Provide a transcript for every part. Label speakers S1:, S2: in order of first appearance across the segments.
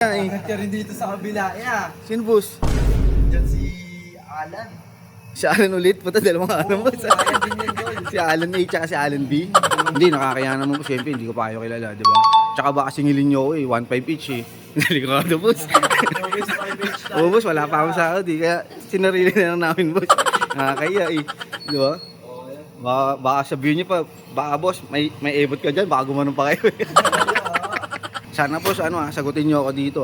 S1: Bakit ka rin dito sa kabila?
S2: Sino boss?
S1: Diyan si Alan.
S2: Si Alan ulit? Puta, dalawang Alan boss.
S1: Alan din yan, Tol.
S2: Si Alan A tsaka si Alan B. Hindi, nakakaya naman po. Siyempre, hindi ko pa kayo kilala, di ba? Tsaka baka singilin nyo ako eh. 1.5 each eh. Delikado boss.
S1: Always 5 inch tayo.
S2: Oo boss, wala pa akong sahod eh. Kaya sinarili na lang namin boss. Nakakaya eh. Di ba? Baka sabihin nyo pa, baka boss, may ebot ka dyan. Baka gumanon pa kayo eh. Sana boss, sagutin nyo ako dito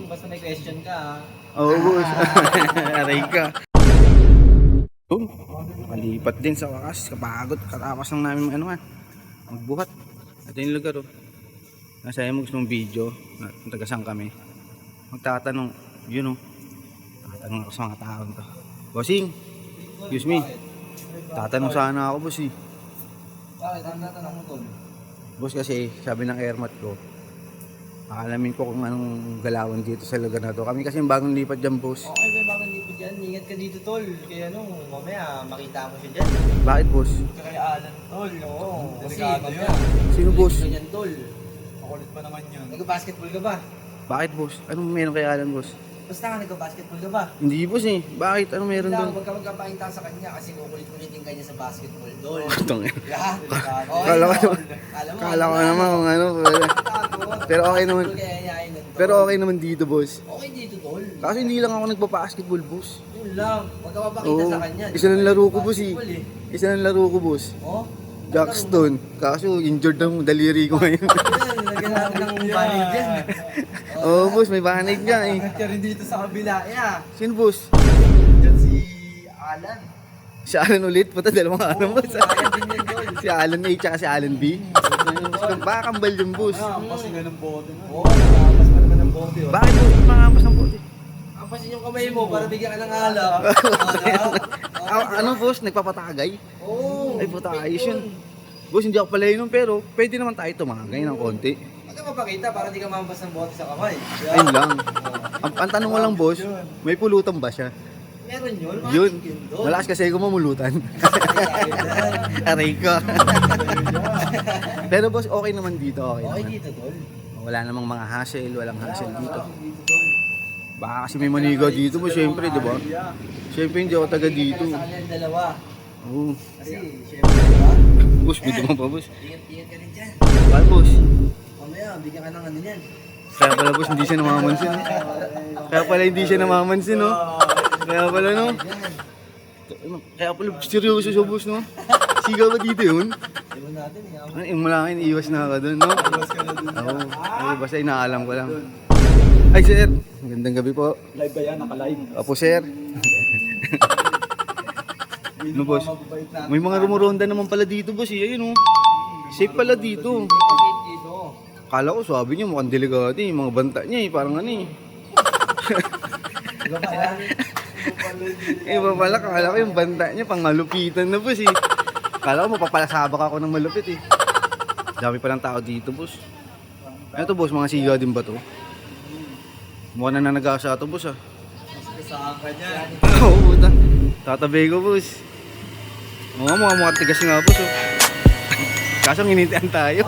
S1: Basta may question ka
S2: Oo boss. Aray ka. Malipat din sa wakas. Kapagod. Katapos lang namin magbuhat. Ito yung lugar Nasaya mo gusto mong video. Tagasang kami. Magtatanong. Yun tatanong ako sa mga tao to. Bossing. Excuse me. Tatanong sana ako boss eh.
S1: Bakit? Ano natanong mo, Tol?
S2: Boss kasi sabi ng airmat ko. Alamin ko kung anong galawan dito sa lugar na to. Kami kasi yung bagong lipat dyan boss.
S1: Okay, may bagong lipo dyan. Ingat ka dito, Tol. Kaya mamaya makita mo siya dyan.
S2: Bakit boss?
S1: Kaya Alan, Tol. Oo. Kasi mamaya.
S2: Sino boss?
S1: Ganyan, Tol. Makulit pa naman yun. Nag-basketball ka ba?
S2: Bakit boss? Anong meron kay Alan boss?
S1: Basta ka nag-basketball ka ba?
S2: Hindi boss eh. Bakit? Anong meron
S1: Lang,
S2: doon?
S1: huwag ka magkapahinta sa kanya kasi kukulit-kulitin ka niya sa basketball, Tol.
S2: Tong
S1: Yeah,
S2: Kala ko naman kung ano. Pero okay naman. Pero okay naman dito boss.
S1: Okay dito, Tol.
S2: Kaso hindi lang ako nagpa-basketball boss.
S1: Yun lang. Huwag ka mapakita sa kanya.
S2: Isa lang laro ko boss eh.
S1: Basketball
S2: Isa lang laro ko boss.
S1: Oh?
S2: Jackstone. Kaso injured ang daliri ko ngayon.
S1: Lagyan natin ng banig dyan.
S2: Oo boss, may banig nga eh.
S1: Bakit ka rin dito sa kabila?
S2: Sino boss?
S1: Diyan si Alan.
S2: Si Alan ulit? Puta, dalawang Alan boss.
S1: Alan din yan, Tol.
S2: Si Alan A tsaka si Alan B. Baka kambal yung boss.
S1: Kasi nga ng bote na. Oo, nakapas pa naman ng bote.
S2: Bakit boss? Mangapas ng bote?
S1: Kapasin yung kamay mo para bigyan ka ng alak.
S2: Ano boss? Nagpapatagay?
S1: Oo.
S2: Ay puta, ayos yun. Boss, hindi ako pala yun pero pwede naman tayo tumagay ng konti.
S1: Huwag ka mapakita para di ka mamabas ng bote sa kamay.
S2: Ayun lang. Ang tanong ko lang boss, may pulutan ba siya?
S1: Meron yun.
S2: Yun.
S1: Doon.
S2: Malakas kasi ako mamulutan. Aray ka. Pero boss, okay naman dito. Okay
S1: Okay
S2: naman.
S1: dito, Tol.
S2: Wala namang mga hassle, walang hassle dito. Baka kasi may manigaw dito mo, syempre, di ba? Syempre hindi ako taga dito.
S1: Sa kanya yung dalawa.
S2: Oo.
S1: Kasi, syempre, diba?
S2: Boss, may dumang pa boss.
S1: Ingat ka rin dyan.
S2: Bakit boss?
S1: Mamaya, bigyan ka ng ano yan.
S2: Kaya pala boss, hindi siya namamansin. Kaya pala hindi siya namamansin, no? Kaya pala, no? Kaya pala, seryoso siya boss, no? Sigaw ba dito yun?
S1: Iwan natin,
S2: Yung malaking iwas na ka doon, no?
S1: Iwas ka na dun.
S2: Oo. Ay, basta inaalam ko lang. Ay, sir. Magandang gabi po.
S1: Live ba yan? Naka-live?
S2: Opo, sir. Ano, boss? May mga rumuronda naman pala dito, boss. Ayun, oh. Safe pala dito.
S1: Dito.
S2: Kala ko, sabi niya, mukhang delikado eh. Yung mga banta niya eh. Parang ano eh.
S1: Iba pa yan.
S2: Iba pala, kala ko yung banta niya, pang malupitan na, boss eh. Kala ko, mapapalasabak ako ng malupit eh. Dami palang tao dito, boss. Ano to, boss? Mga siga din ba to? Mukhang nananagasa to, boss ah.
S1: Saan ka dyan?
S2: Oo, puta. Tatabi ko, boss. Oo, mga tigas nga, boss oh. Kaso nginitian tayo.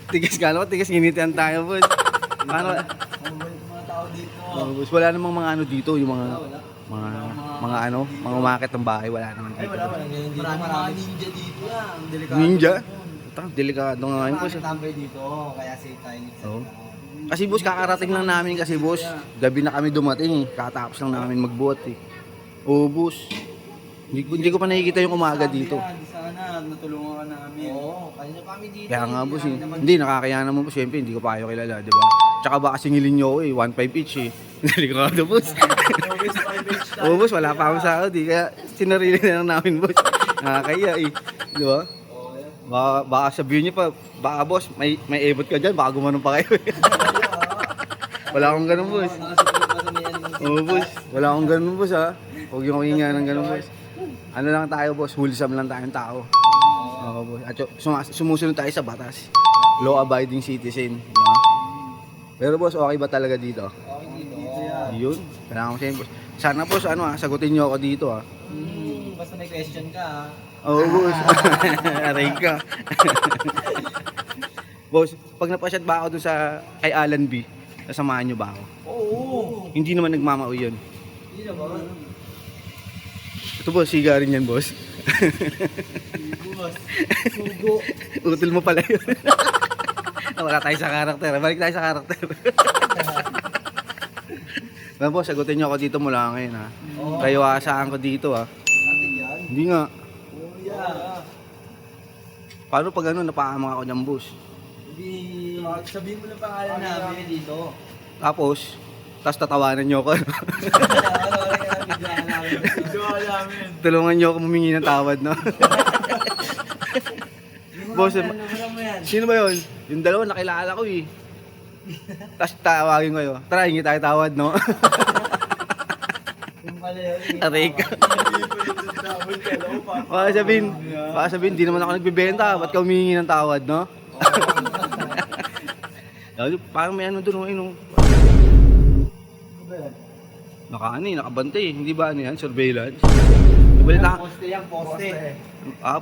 S2: Tigas nginitian tayo, boss. Paano?
S1: Mga tao dito.
S2: Boss, wala namang mga ano dito, yung mga mga umakit ng bahay, wala naman dito.
S1: Marami mga ninja dito yan. Delikado.
S2: Ninja? Putang, delikado nga ngayon, boss.
S1: Marami tambay dito, kaya safe tayo nito.
S2: Oo. Kasi boss, kakarating lang namin kasi boss. Gabi na kami dumating eh. Katapos lang namin magbuhat eh. Oo, boss. Hindi ko pa nakikita yung umaga dito.
S1: Sana natulungan ka namin. Oo, kanina kami dito.
S2: Kaya nga boss eh. Hindi, nakakaya naman boss. Siyempre, hindi ko pa kayo kilala, di ba? Tsaka baka singilin nyo ako eh. 1.5 each eh. Delikado, boss.
S1: Always 5 inch tayo.
S2: Oo, boss. Wala pa akong sahod eh. Kaya sinarili na lang namin, boss. Nakakaya eh. Di ba? Baka sabihin nyo pa, baka boss, may ebot ka dyan. Baka gumanon pa kayo eh. Wala akong ganun, boss. Oo, boss. Wala akong ganun, boss ha. Huwag yung hinga ng ganun, boss. Ano lang tayo, boss. Wholesome lang tayong tao. Oo, boss. At sumusunod tayo sa batas. Law-abiding citizen. Diba? Pero boss, okay ba talaga dito?
S1: Okay dito yan.
S2: Yun. Kailangan ko sa'yo, boss. Sana boss, sagutin nyo ako dito ha.
S1: Basta may question ka
S2: Oo, boss. Aray ka. Boss, pag napasyat ba ako dun sa kay Alan B, sasamahan nyo ba ako?
S1: Oo.
S2: Hindi naman nagmamauwi yun.
S1: Hindi naman.
S2: Ito boss, siga rin yan boss.
S1: Boss. Sugo.
S2: Utol mo pala yun. Wala tayo sa karakter. Balik tayo sa karakter. Well, boss, sagutin nyo ako dito mula ngayon ha.
S1: Oo.
S2: Kayo aasahan ko dito ha.
S1: Atin yan.
S2: Hindi nga.
S1: Oo yan.
S2: Paano pag ano, napakamang ako dyan boss?
S1: Hindi. Sabihin mo lang pangalan namin dito.
S2: Tapos tatawanan nyo ako.
S1: Video namin.
S2: Tulungan nyo ako humingi ng tawad, no? Boss, sino ba yun? Yung dalawa nakilala ko eh. Tapos tawagin ko yun. Tara, hingi tayo tawad, no?
S1: Yung pala yun.
S2: Aray ka. Baka sabihin, di naman ako nagbibenta. Ba't ka humingi ng tawad, no? Parang may ano doon, no? Nakabantay. Hindi ba ano yan? Surveillance. Balita,
S1: Poste yan, poste.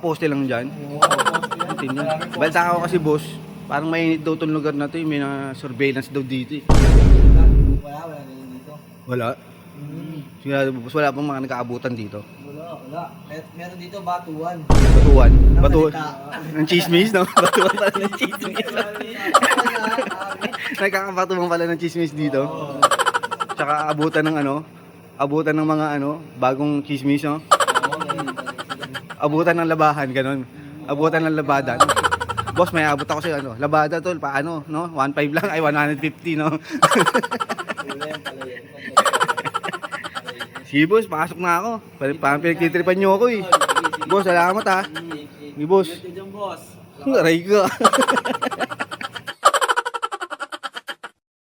S2: poste lang dyan.
S1: Oo, poste yan.
S2: Tingnan. Balita ako kasi boss, parang mainit daw itong lugar na to, may na surveillance daw dito eh.
S1: Wala na yun dito.
S2: Wala. Sigurado boss, wala pang mga nagkaabutan dito.
S1: Wala. Meron dito batuan.
S2: Batuan. Batuan.
S1: Nakalita.
S2: Ng chismis, no? Batuan pala ng chismis. Nagkakabatuan pala ng chismis dito. Tsaka abutan ng ano, abutan ng mga ano, bagong chismis, no? Abutan ng labahan, ganun. Abutan ng labadan. Boss, may abot ako sa'yo, ano, labada tol, paano, no? 1.5 lang, ay 150, no? Sige boss, pasok na ako. Parang pinagtitripan nyo ako eh. Boss, salamat ha. Sige boss.
S1: Ito dyan, boss.
S2: Aray ka.